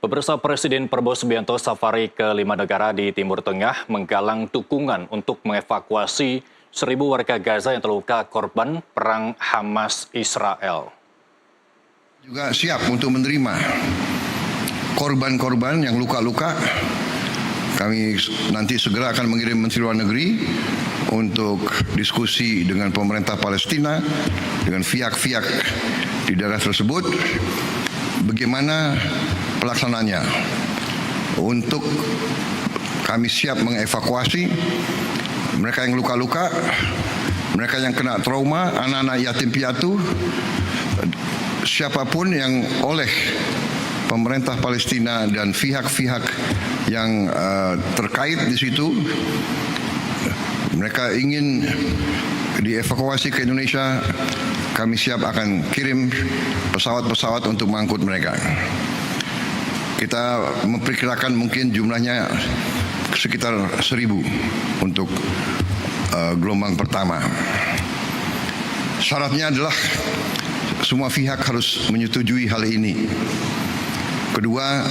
Pemirsa, Presiden Prabowo Subianto safari ke 5 negara di Timur Tengah menggalang dukungan untuk mengevakuasi 1.000 warga Gaza yang terluka korban perang Hamas-Israel. Juga siap untuk menerima korban-korban yang luka-luka. Kami nanti segera akan mengirim Menteri Luar Negeri untuk diskusi dengan pemerintah Palestina, dengan pihak-pihak di daerah tersebut, bagaimana pelaksanaannya. Untuk kami siap mengevakuasi mereka yang luka-luka, mereka yang kena trauma, anak-anak yatim piatu, siapapun yang oleh pemerintah Palestina dan pihak-pihak yang terkait di situ, mereka ingin dievakuasi ke Indonesia, kami siap akan kirim pesawat-pesawat untuk mengangkut mereka. Kita memperkirakan mungkin jumlahnya sekitar 1.000 untuk gelombang pertama. Syaratnya adalah semua pihak harus menyetujui hal ini. Kedua,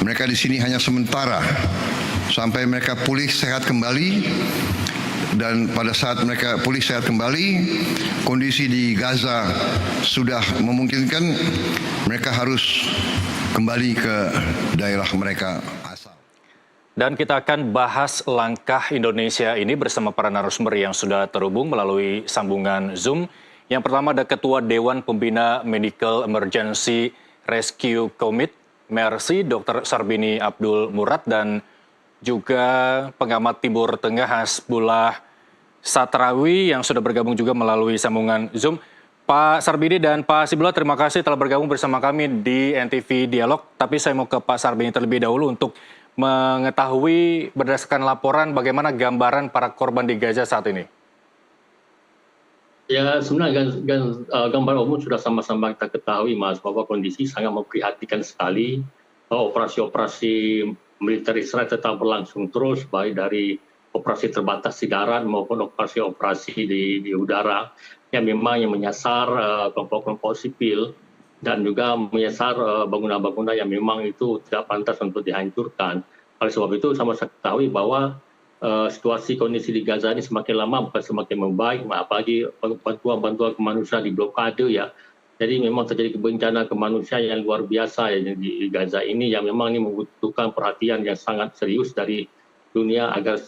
mereka di sini hanya sementara sampai mereka pulih sehat kembali. Dan pada saat mereka pulih sehat kembali, kondisi di Gaza sudah memungkinkan, mereka harus kembali ke daerah mereka asal. Dan kita akan bahas langkah Indonesia ini bersama para narasumber yang sudah terhubung melalui sambungan Zoom. Yang pertama ada Ketua Dewan Pembina Medical Emergency Rescue Committee, MERSI, Dr. Sarbini Abdul Murad, dan juga pengamat Timur Tengah Hasbullah Satrawi yang sudah bergabung juga melalui sambungan Zoom. Pak Sarbini dan Pak Hasbullah, terima kasih telah bergabung bersama kami di NTV Dialog. Tapi saya mau ke Pak Sarbini terlebih dahulu untuk mengetahui berdasarkan laporan bagaimana gambaran para korban di Gaza saat ini. Ya, sebenarnya gambar umum sudah sama-sama kita ketahui, Mas, bahwa kondisi sangat memprihatinkan sekali. Operasi-operasi militer Israel tetap berlangsung terus, baik dari operasi terbatas di darat maupun operasi-operasi di udara yang memang yang menyasar kelompok-kelompok sipil dan juga menyasar bangunan-bangunan yang memang itu tidak pantas untuk dihancurkan. Oleh sebab itu sama-sama ketahui bahwa situasi kondisi di Gaza ini semakin lama bukan semakin membaik, apalagi bantuan-bantuan kemanusiaan di blokade ya. Jadi memang terjadi bencana kemanusiaan yang luar biasa ya di Gaza ini, yang memang ini membutuhkan perhatian yang sangat serius dari dunia agar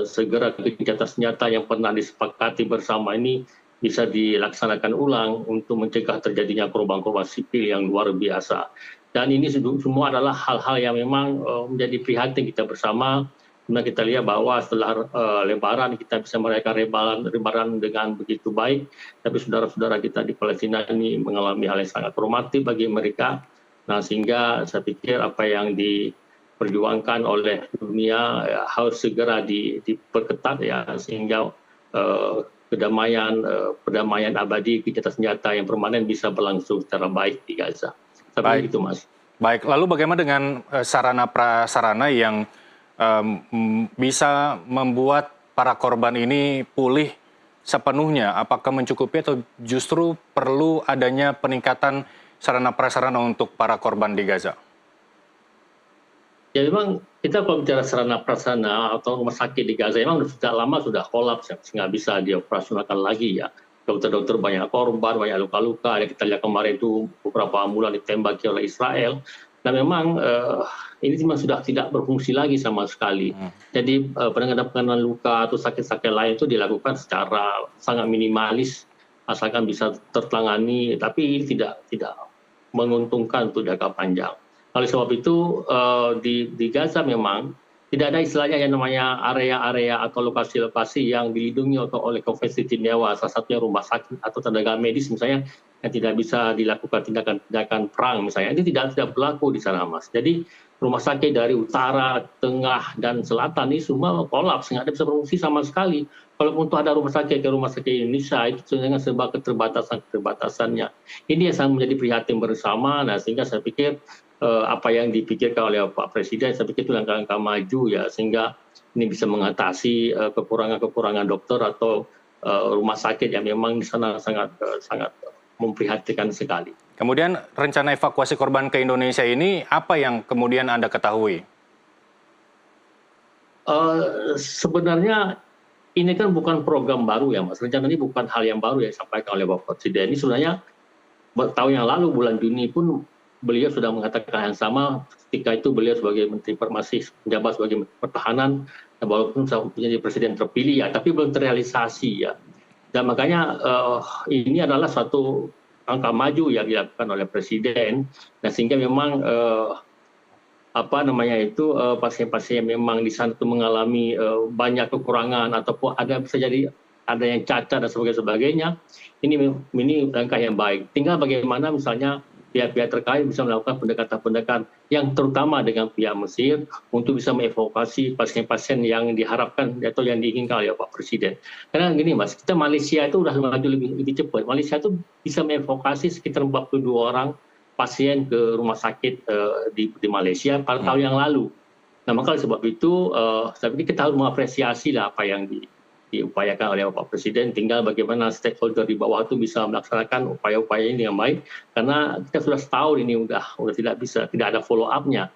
segera gencatan senjata yang pernah disepakati bersama ini bisa dilaksanakan ulang untuk mencegah terjadinya korban-korban sipil yang luar biasa. Dan ini semua adalah hal-hal yang memang menjadi prihatin kita bersama. Karena kita lihat bahwa setelah Lebaran kita bisa merayakan Lebaran dengan begitu baik, tapi saudara-saudara kita di Palestina ini mengalami hal yang sangat traumatik bagi mereka. Nah, sehingga saya pikir apa yang diperjuangkan oleh dunia harus segera diperketat ya, sehingga perdamaian abadi, gencatan senjata yang permanen bisa berlangsung secara baik di Gaza. Sampai itu, Mas. Baik, lalu bagaimana dengan sarana prasarana yang bisa membuat para korban ini pulih sepenuhnya? Apakah mencukupi atau justru perlu adanya peningkatan sarana prasarana untuk para korban di Gaza? Ya memang kita kalau bicara sarana prasarana atau rumah sakit di Gaza memang sudah lama sudah kolaps, nggak bisa dioperasionalkan lagi ya. Dokter-dokter banyak korban, banyak luka-luka. Kita lihat kemarin itu beberapa ambulan ditembaki oleh Israel. Nah memang ini memang sudah tidak berfungsi lagi sama sekali. Jadi penanganan luka atau sakit-sakit lain itu dilakukan secara sangat minimalis, asalkan bisa tertangani, tapi ini tidak menguntungkan untuk jangka panjang. Oleh sebab itu di Gaza memang tidak ada istilahnya yang namanya area-area atau lokasi-lokasi yang dilindungi oleh Konvensi Jenewa, salah satunya rumah sakit atau tenaga medis misalnya yang tidak bisa dilakukan tindakan perang misalnya. Ini tidak berlaku di sana, Mas. Jadi rumah sakit dari utara, tengah, dan selatan ini semua kolaps, nggak bisa berfungsi sama sekali. Kalau untuk ada rumah sakit Indonesia itu dengan sebab keterbatasannya. Ini yang sangat menjadi prihatin bersama. Nah, sehingga saya pikir apa yang dipikirkan oleh Pak Presiden, saya pikir itu langkah-langkah maju ya, sehingga ini bisa mengatasi kekurangan-kekurangan dokter atau rumah sakit yang memang di sana sangat memprihatinkan sekali. Kemudian rencana evakuasi korban ke Indonesia ini apa yang kemudian Anda ketahui? Sebenarnya ini kan bukan program baru ya Mas. Rencana ini bukan hal yang baru yang disampaikan oleh Bapak Presiden. Ini sebenarnya tahun yang lalu bulan Juni pun beliau sudah mengatakan yang sama. Ketika itu beliau sebagai Menteri masih menjabat sebagai Menteri Pertahanan, walaupun menjadi Presiden terpilih ya, tapi belum terrealisasi ya. Dan makanya ini adalah suatu angka maju yang dilakukan oleh Presiden, dan sehingga memang pasien-pasien yang memang di sana itu mengalami banyak kekurangan ataupun bisa jadi ada yang cacat dan sebagainya. Ini langkah yang baik. Tinggal bagaimana misalnya pihak-pihak terkait bisa melakukan pendekatan-pendekatan yang terutama dengan pihak Mesir untuk bisa mengevakuasi pasien-pasien yang diharapkan atau yang diinginkan oleh Pak Presiden. Karena gini Mas, kita Malaysia itu sudah maju lebih cepat. Malaysia itu bisa mengevakuasi sekitar 42 orang pasien ke rumah sakit di Malaysia pada tahun yang lalu. Nah maka sebab itu saya pikir kita harus mengapresiasi lah apa yang diupayakan oleh Bapak Presiden. Tinggal bagaimana stakeholder di bawah itu bisa melaksanakan upaya-upaya ini dengan baik, karena kita sudah setahun ini udah tidak ada follow up-nya.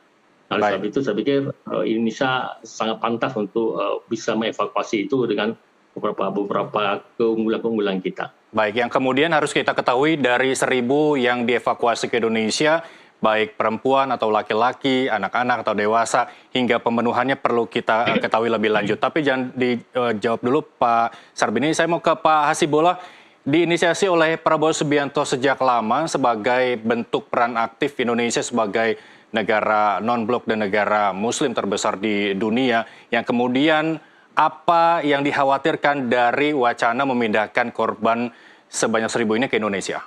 Oleh sebab itu saya pikir Indonesia sangat pantas untuk bisa mengevakuasi itu dengan beberapa keunggulan kita. Baik, yang kemudian harus kita ketahui dari 1.000 yang dievakuasi ke Indonesia, baik perempuan atau laki-laki, anak-anak atau dewasa, hingga pemenuhannya perlu kita ketahui lebih lanjut. Tapi jangan dijawab dulu Pak Sarbini, saya mau ke Pak Hasibollah. Diinisiasi oleh Prabowo Subianto sejak lama sebagai bentuk peran aktif Indonesia sebagai negara non-blok dan negara muslim terbesar di dunia, yang kemudian apa yang dikhawatirkan dari wacana memindahkan korban sebanyak 1.000 ini ke Indonesia?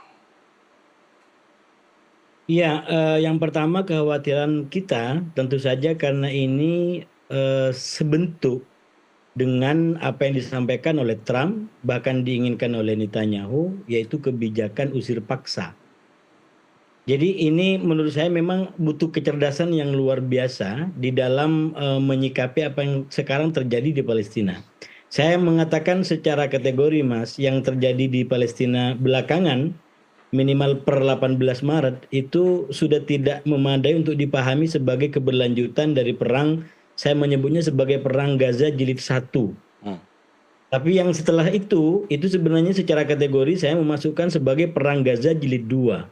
Ya, yang pertama kekhawatiran kita tentu saja karena ini sebentuk dengan apa yang disampaikan oleh Trump, bahkan diinginkan oleh Netanyahu, yaitu kebijakan usir paksa. Jadi ini menurut saya memang butuh kecerdasan yang luar biasa di dalam menyikapi apa yang sekarang terjadi di Palestina. Saya mengatakan secara kategori Mas, yang terjadi di Palestina belakangan, minimal per 18 Maret, itu sudah tidak memadai untuk dipahami sebagai keberlanjutan dari perang, saya menyebutnya sebagai perang Gaza jilid 1. Tapi yang setelah itu sebenarnya secara kategori saya memasukkan sebagai perang Gaza jilid 2.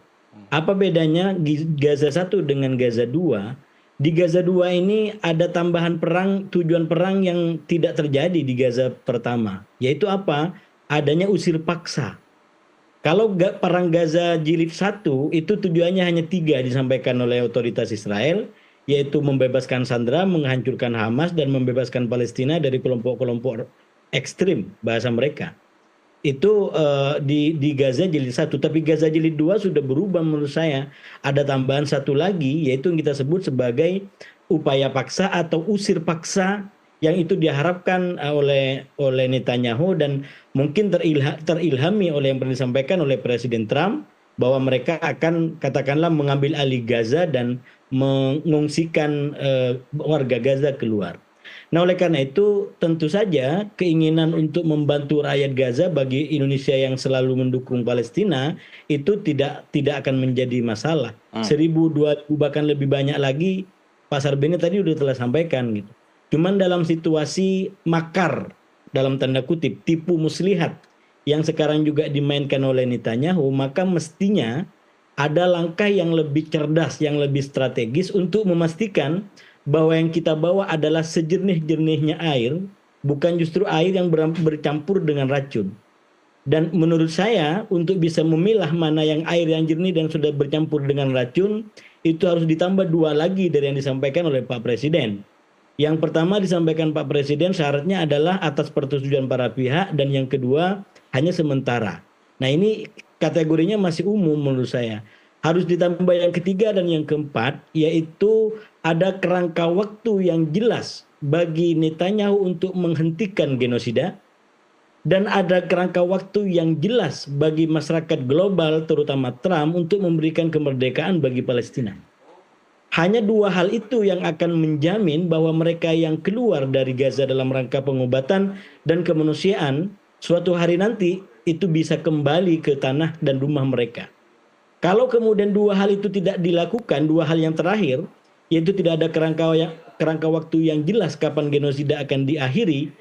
Apa bedanya Gaza 1 dengan Gaza 2? Di Gaza 2 ini ada tambahan perang, tujuan perang yang tidak terjadi di Gaza pertama. Yaitu apa? Adanya usir paksa. Kalau perang Gaza jilid 1 itu tujuannya hanya 3 disampaikan oleh otoritas Israel, yaitu membebaskan sandera, menghancurkan Hamas, dan membebaskan Palestina dari kelompok-kelompok ekstrim bahasa mereka. Itu di Gaza jilid 1, tapi Gaza jilid 2 sudah berubah menurut saya. Ada tambahan satu lagi, yaitu yang kita sebut sebagai upaya paksa atau usir paksa, yang itu diharapkan oleh Netanyahu dan mungkin terilhami oleh yang pernah disampaikan oleh Presiden Trump, bahwa mereka akan katakanlah mengambil alih Gaza dan mengungsikan warga Gaza keluar. Nah oleh karena itu tentu saja keinginan untuk membantu rakyat Gaza bagi Indonesia yang selalu mendukung Palestina itu tidak akan menjadi masalah. 1.000, 2.000 bahkan lebih banyak lagi, Pak Sarbini tadi udah telah sampaikan gitu. Cuman dalam situasi makar, dalam tanda kutip, tipu muslihat yang sekarang juga dimainkan oleh Netanyahu, maka mestinya ada langkah yang lebih cerdas, yang lebih strategis untuk memastikan bahwa yang kita bawa adalah sejernih-jernihnya air, bukan justru air yang bercampur dengan racun. Dan menurut saya untuk bisa memilah mana yang air yang jernih dan sudah bercampur dengan racun, itu harus ditambah 2 lagi dari yang disampaikan oleh Pak Presiden. Yang pertama disampaikan Pak Presiden syaratnya adalah atas persetujuan para pihak, dan yang kedua hanya sementara. Nah ini kategorinya masih umum menurut saya. Harus ditambah yang ketiga dan yang keempat, yaitu ada kerangka waktu yang jelas bagi Netanyahu untuk menghentikan genosida, dan ada kerangka waktu yang jelas bagi masyarakat global terutama Trump untuk memberikan kemerdekaan bagi Palestina. Hanya 2 hal itu yang akan menjamin bahwa mereka yang keluar dari Gaza dalam rangka pengobatan dan kemanusiaan suatu hari nanti itu bisa kembali ke tanah dan rumah mereka. Kalau kemudian dua hal itu tidak dilakukan, dua hal yang terakhir, yaitu tidak ada kerangka waktu yang jelas kapan genosida akan diakhiri,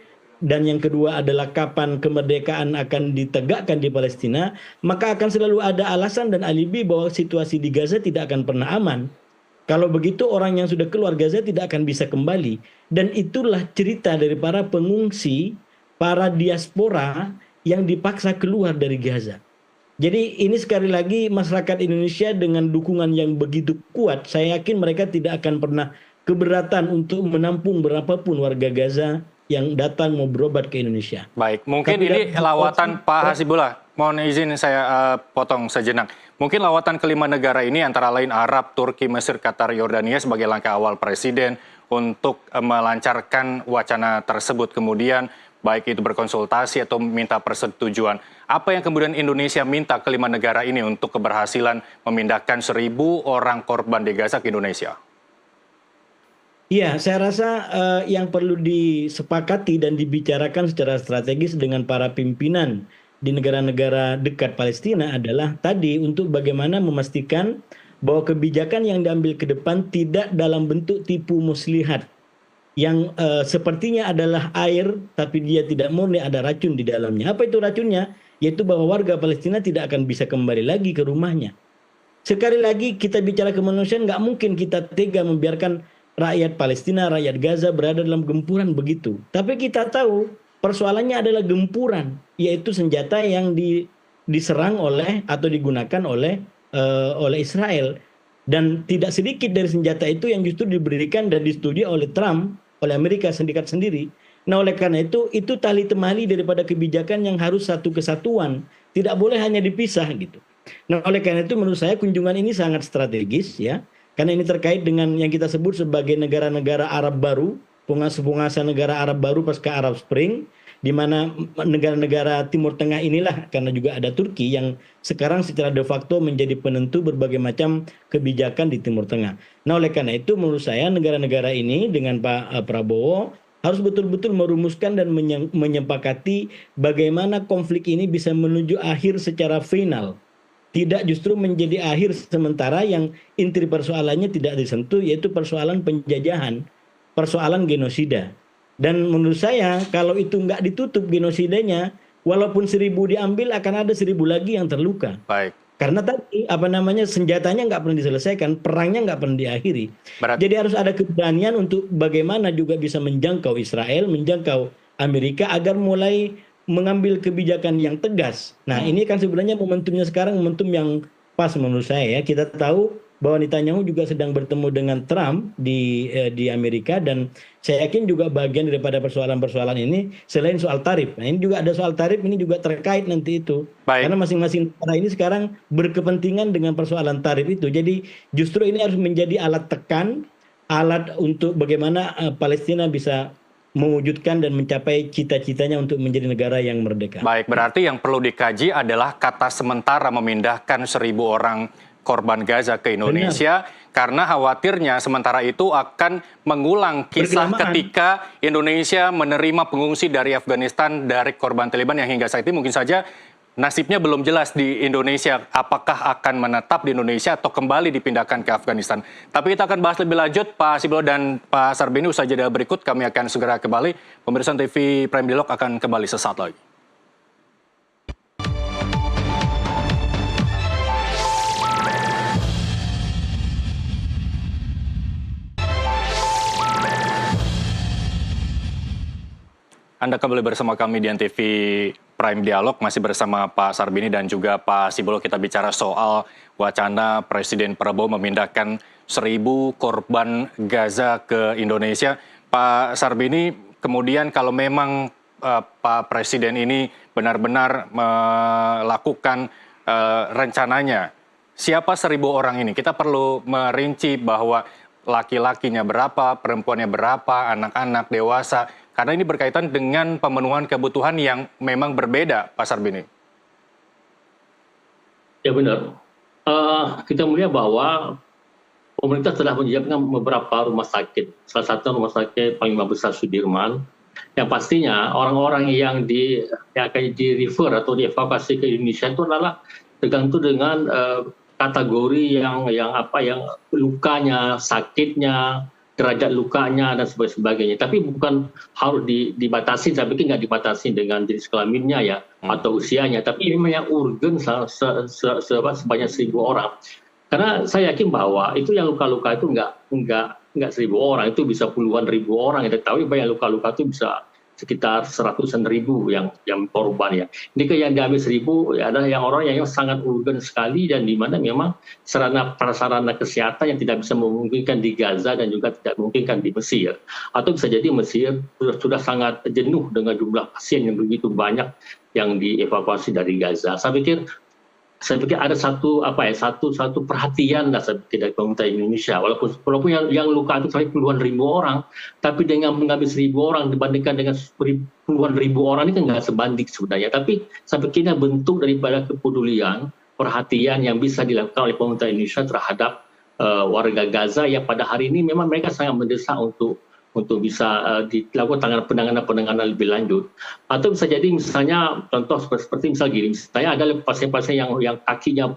dan yang kedua adalah kapan kemerdekaan akan ditegakkan di Palestina, maka akan selalu ada alasan dan alibi bahwa situasi di Gaza tidak akan pernah aman. Kalau begitu orang yang sudah keluar Gaza tidak akan bisa kembali. Dan itulah cerita dari para pengungsi, para diaspora yang dipaksa keluar dari Gaza. Jadi ini sekali lagi masyarakat Indonesia dengan dukungan yang begitu kuat, saya yakin mereka tidak akan pernah keberatan untuk menampung berapapun warga Gaza yang datang mau berobat ke Indonesia. Baik, mungkin Tapi ini dalam lawatan Pak Hasibullah. Mohon izin saya potong sejenak. Mungkin lawatan kelima negara ini antara lain Arab, Turki, Mesir, Qatar, Yordania sebagai langkah awal Presiden untuk melancarkan wacana tersebut. Kemudian baik itu berkonsultasi atau minta persetujuan. Apa yang kemudian Indonesia minta kelima negara ini untuk keberhasilan memindahkan 1.000 orang korban di Gaza ke Indonesia? Iya, saya rasa yang perlu disepakati dan dibicarakan secara strategis dengan para pimpinan di negara-negara dekat Palestina adalah tadi untuk bagaimana memastikan bahwa kebijakan yang diambil ke depan tidak dalam bentuk tipu muslihat yang sepertinya adalah air tapi dia tidak murni, ada racun di dalamnya. Apa itu racunnya? Yaitu bahwa warga Palestina tidak akan bisa kembali lagi ke rumahnya. Sekali lagi kita bicara kemanusiaan, nggak mungkin kita tega membiarkan rakyat Palestina, rakyat Gaza berada dalam gempuran begitu. Tapi kita tahu persoalannya adalah gempuran, yaitu senjata yang diserang oleh atau digunakan oleh Israel. Dan tidak sedikit dari senjata itu yang justru diberikan dan disetujui oleh Trump, oleh Amerika Serikat sendiri. Nah, oleh karena itu tali temali daripada kebijakan yang harus satu kesatuan, tidak boleh hanya dipisah gitu. Nah, oleh karena itu menurut saya kunjungan ini sangat strategis ya, karena ini terkait dengan yang kita sebut sebagai negara-negara Arab baru, penguasa negara Arab baru pasca Arab Spring, di mana negara-negara Timur Tengah inilah, karena juga ada Turki yang sekarang secara de facto menjadi penentu berbagai macam kebijakan di Timur Tengah. Nah, oleh karena itu menurut saya negara-negara ini dengan Pak Prabowo harus betul-betul merumuskan dan menyepakati bagaimana konflik ini bisa menuju akhir secara final. Tidak justru menjadi akhir sementara yang inti persoalannya tidak disentuh, yaitu persoalan penjajahan, persoalan genosida. Dan menurut saya kalau itu nggak ditutup genosidanya, walaupun 1.000 diambil akan ada 1.000 lagi yang terluka. Baik. Karena tadi senjatanya nggak pernah diselesaikan, perangnya nggak pernah diakhiri. Jadi harus ada keberanian untuk bagaimana juga bisa menjangkau Israel, menjangkau Amerika agar mulai mengambil kebijakan yang tegas. Nah, ini kan sebenarnya momentumnya sekarang momentum yang pas menurut saya ya. Kita tahu bahwa Netanyahu juga sedang bertemu dengan Trump di Amerika, dan saya yakin juga bagian daripada persoalan-persoalan ini selain soal tarif. Nah, ini juga ada soal tarif, ini juga terkait nanti itu. Baik. Karena masing-masing negara ini sekarang berkepentingan dengan persoalan tarif itu. Jadi justru ini harus menjadi alat tekan, alat untuk bagaimana Palestina bisa mewujudkan dan mencapai cita-citanya untuk menjadi negara yang merdeka. Baik, berarti yang perlu dikaji adalah kata sementara memindahkan 1.000 orang korban Gaza ke Indonesia. Benar. Karena khawatirnya sementara itu akan mengulang kisah ketika Indonesia menerima pengungsi dari Afghanistan dari korban Taliban yang hingga saat ini mungkin saja nasibnya belum jelas di Indonesia, apakah akan menetap di Indonesia atau kembali dipindahkan ke Afghanistan. Tapi kita akan bahas lebih lanjut, Pak Hasibullah dan Pak Sarbini, usai jeda berikut kami akan segera kembali. Pemirsa TV Prime Dialog akan kembali sesaat lagi. Anda kembali bersama kami di NTV Prime Dialog, masih bersama Pak Sarbini dan juga Pak Hasibullah. Kita bicara soal wacana Presiden Prabowo memindahkan 1.000 korban Gaza ke Indonesia. Pak Sarbini, kemudian kalau memang Pak Presiden ini benar-benar melakukan rencananya, siapa 1.000 orang ini? Kita perlu merinci bahwa laki-lakinya berapa, perempuannya berapa, anak-anak, dewasa. Karena ini berkaitan dengan pemenuhan kebutuhan yang memang berbeda, Pak Sarbini. Ya benar. Kita melihat bahwa pemerintah telah menyiapkan beberapa rumah sakit. Salah satu rumah sakit paling besar Sudirman, Yang pastinya orang-orang yang akan di-refer atau dievakuasi ke Indonesia itu adalah tergantung dengan kategori yang lukanya, sakitnya, derajat lukanya dan sebagainya. Tapi bukan harus dibatasi, saya pikir nggak dibatasi dengan jenis kelaminnya ya atau usianya. Tapi memang yang urgen sebanyak 1.000 orang. Karena saya yakin bahwa itu yang luka-luka itu nggak 1.000 orang, itu bisa puluhan ribu orang. Kita tahu bahwa yang luka-luka itu bisa sekitar 100-an ribu yang korban ya. Ini yang diambil 1.000 adalah yang orang yang sangat urgen sekali dan di mana memang prasarana kesehatan yang tidak bisa memungkinkan di Gaza dan juga tidak memungkinkan di Mesir. Atau bisa jadi Mesir sudah sangat jenuh dengan jumlah pasien yang begitu banyak yang dievakuasi dari Gaza. Saya pikir ada satu perhatian lah saya pikir dari pemerintah Indonesia, walaupun yang luka itu sampai puluhan ribu orang, tapi dengan mengambil 1.000 orang dibandingkan dengan puluhan ribu orang ini kan nggak sebanding sebenarnya. Tapi saya pikirnya bentuk daripada kepedulian, perhatian yang bisa dilakukan oleh pemerintah Indonesia terhadap warga Gaza yang pada hari ini memang mereka sangat mendesak untuk bisa dilakukan penanganan lebih lanjut. Atau bisa jadi misalnya contoh seperti misal gini, misalnya ada pasien-pasien yang kakinya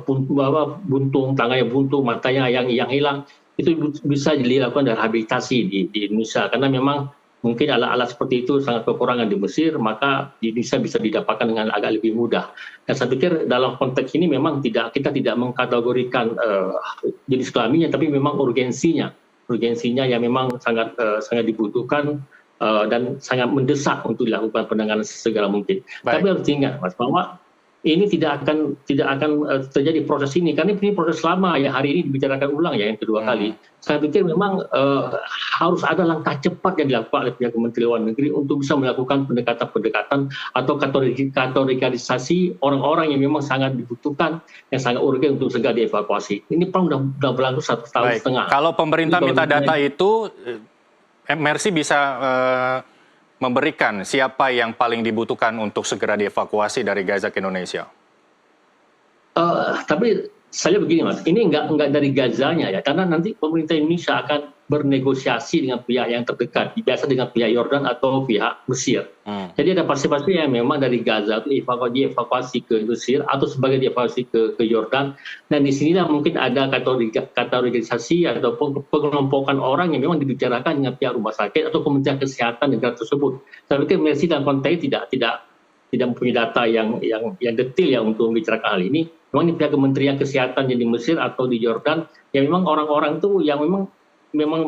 buntung, tangannya buntung, matanya yang hilang, itu bisa dilakukan rehabilitasi di Indonesia karena memang mungkin alat-alat seperti itu sangat kekurangan di Mesir, maka di Indonesia bisa didapatkan dengan agak lebih mudah. Dan saya pikir dalam konteks ini memang kita tidak mengkategorikan jenis kelaminnya, tapi memang urgensinya yang memang sangat dibutuhkan dan sangat mendesak untuk dilakukan penanganan segera mungkin. Baik. Tapi harus diingat Mas bahwa ini tidak akan terjadi proses ini karena ini proses lama yang hari ini dibicarakan ulang ya yang kedua kali. Saya pikir memang harus ada langkah cepat yang dilakukan oleh pihak Kementerian Luar Negeri untuk bisa melakukan pendekatan atau kategorisasi orang-orang yang memang sangat dibutuhkan, yang sangat urgen untuk segera dievakuasi. Ini perang sudah berlangsung 1,5 tahun. Kalau pemerintah minta data itu, Mercy bisa memberikan siapa yang paling dibutuhkan untuk segera dievakuasi dari Gaza ke Indonesia? Tapi saya begini Mas, ini enggak dari Gazanya ya, karena nanti pemerintah Indonesia akan bernegosiasi dengan pihak yang terdekat, biasa dengan pihak Yordan atau pihak Mesir. Jadi ada pasien-pasien yang memang dari Gaza itu dievakuasi ke Mesir atau sebagai dievakuasi ke Yordan, dan di sinilah mungkin ada kategorisasi atau pengelompokan orang yang memang dibicarakan dengan pihak rumah sakit atau Kementerian Kesehatan negara tersebut. Saya pikir Mercy dalam konteks tidak mempunyai data yang detail ya untuk membicarakan hal ini. Memang di pihak Kementerian Kesehatan yang di Mesir atau di Yordan yang memang orang-orang itu yang memang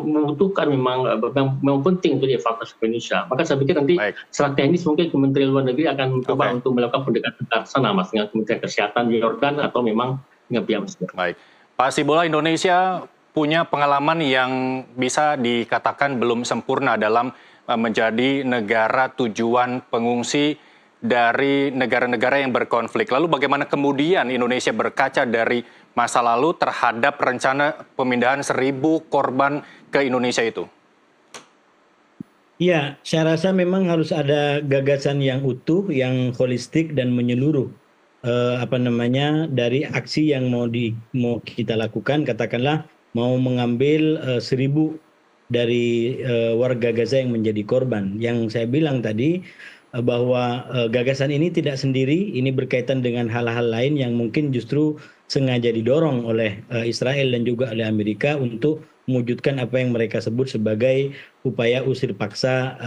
membutuhkan, memang penting untuk dievakuasi ke Indonesia. Maka saya pikir nanti secara teknis mungkin Kementerian Luar Negeri akan mencoba untuk melakukan pendekatan ke sana Mas dengan Kementerian Kesehatan di Yordan atau memang dengan pihak Mesir. Baik. Pak Sibola, Indonesia punya pengalaman yang bisa dikatakan belum sempurna dalam menjadi negara tujuan pengungsi dari negara-negara yang berkonflik. Lalu bagaimana kemudian Indonesia berkaca dari masa lalu terhadap rencana pemindahan 1.000 korban ke Indonesia itu? Ya, saya rasa memang harus ada gagasan yang utuh, yang holistik dan menyeluruh. Dari aksi yang mau kita lakukan, katakanlah mau mengambil 1.000 dari warga Gaza yang menjadi korban. Yang saya bilang tadi bahwa gagasan ini tidak sendiri, ini berkaitan dengan hal-hal lain yang mungkin justru sengaja didorong oleh Israel dan juga oleh Amerika untuk mewujudkan apa yang mereka sebut sebagai upaya usir paksa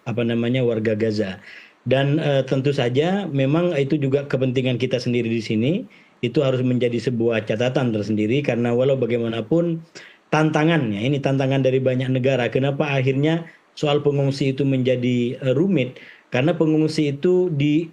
warga Gaza. Dan tentu saja memang itu juga kepentingan kita sendiri di sini, itu harus menjadi sebuah catatan tersendiri karena walau bagaimanapun tantangannya, ini tantangan dari banyak negara. Kenapa akhirnya soal pengungsi itu menjadi rumit? Karena pengungsi itu di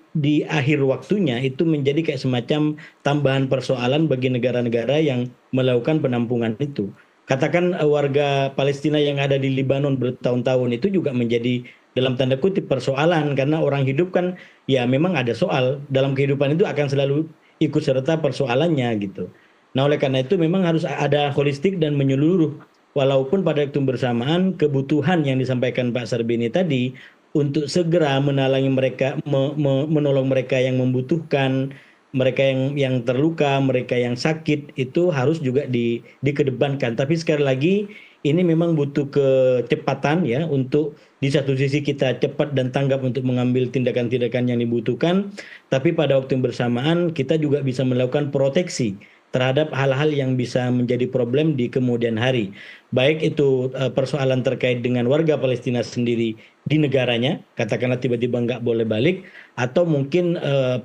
akhir waktunya itu menjadi kayak semacam tambahan persoalan bagi negara-negara yang melakukan penampungan itu. Katakan warga Palestina yang ada di Libanon bertahun-tahun itu juga menjadi dalam tanda kutip persoalan karena orang hidup kan ya memang ada soal dalam kehidupan itu akan selalu ikut serta persoalannya gitu. Nah oleh karena itu memang harus ada holistik dan menyeluruh. Walaupun pada waktu bersamaan kebutuhan yang disampaikan Pak Sarbini tadi untuk segera menalangi mereka, menolong mereka yang membutuhkan, mereka yang terluka, mereka yang sakit, itu harus juga dikedepankan. Tapi sekali lagi, ini memang butuh kecepatan ya untuk di satu sisi kita cepat dan tanggap untuk mengambil tindakan-tindakan yang dibutuhkan, tapi pada waktu yang bersamaan kita juga bisa melakukan proteksi terhadap hal-hal yang bisa menjadi problem di kemudian hari. Baik itu persoalan terkait dengan warga Palestina sendiri di negaranya, katakanlah tiba-tiba nggak boleh balik, atau mungkin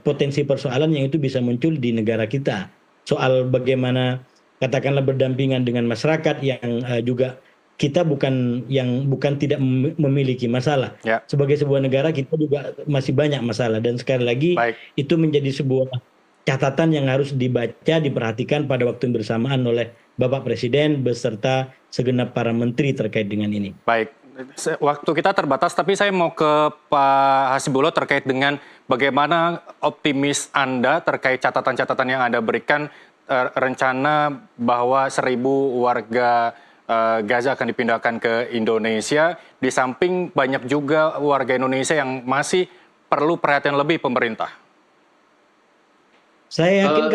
potensi persoalan yang itu bisa muncul di negara kita. Soal bagaimana katakanlah berdampingan dengan masyarakat yang juga kita bukan tidak memiliki masalah. Ya. Sebagai sebuah negara kita juga masih banyak masalah, dan sekali lagi Baik. itu menjadi sebuah catatan yang harus dibaca, diperhatikan pada waktu yang bersamaan oleh Bapak Presiden beserta segenap para menteri terkait dengan ini. Baik, waktu kita terbatas, tapi saya mau ke Pak Hasibullah terkait dengan bagaimana optimis Anda terkait catatan-catatan yang Anda berikan, rencana bahwa 1.000 warga Gaza akan dipindahkan ke Indonesia, di samping banyak juga warga Indonesia yang masih perlu perhatian lebih pemerintah. Saya yakin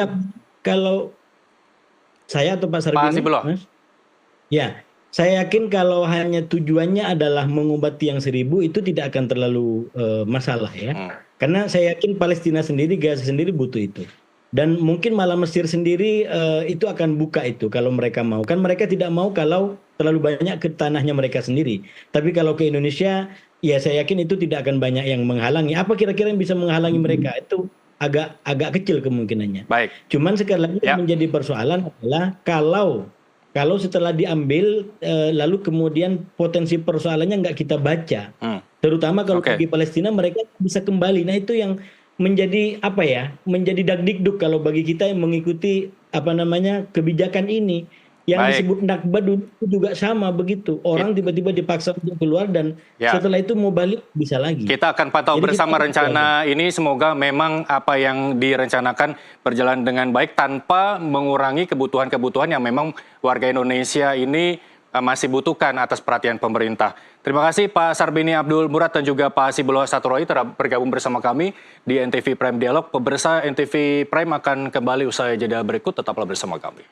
kalau saya atau Pak Sarbini, Pak Hasibullah. Mas? Ya, saya yakin kalau hanya tujuannya adalah mengobati yang 1.000 itu tidak akan terlalu masalah ya. Karena saya yakin Palestina sendiri, Gaza sendiri butuh itu. Dan mungkin malah Mesir sendiri itu akan buka itu kalau mereka mau. Kan mereka tidak mau kalau terlalu banyak ke tanahnya mereka sendiri. Tapi kalau ke Indonesia, ya saya yakin itu tidak akan banyak yang menghalangi. Apa kira-kira yang bisa menghalangi mereka? Itu agak kecil kemungkinannya. Baik. Cuman sekali lagi yang menjadi persoalan adalah kalau setelah diambil lalu kemudian potensi persoalannya nggak kita baca. Terutama kalau bagi Palestina mereka bisa kembali. Nah itu yang menjadi menjadi dagdikduk kalau bagi kita yang mengikuti kebijakan ini. Yang disebut Nakba dulu juga sama begitu. Orang tiba-tiba dipaksa untuk keluar dan setelah itu mau balik bisa lagi. Kita akan pantau bersama rencana ini. Semoga memang apa yang direncanakan berjalan dengan baik tanpa mengurangi kebutuhan-kebutuhan yang memang warga Indonesia ini masih butuhkan atas perhatian pemerintah. Terima kasih Pak Sarbini Abdul Murad dan juga Pak Hasibullah Satroy telah bergabung bersama kami di NTV Prime Dialog. Pemirsa, NTV Prime akan kembali usai jeda berikut. Tetaplah bersama kami.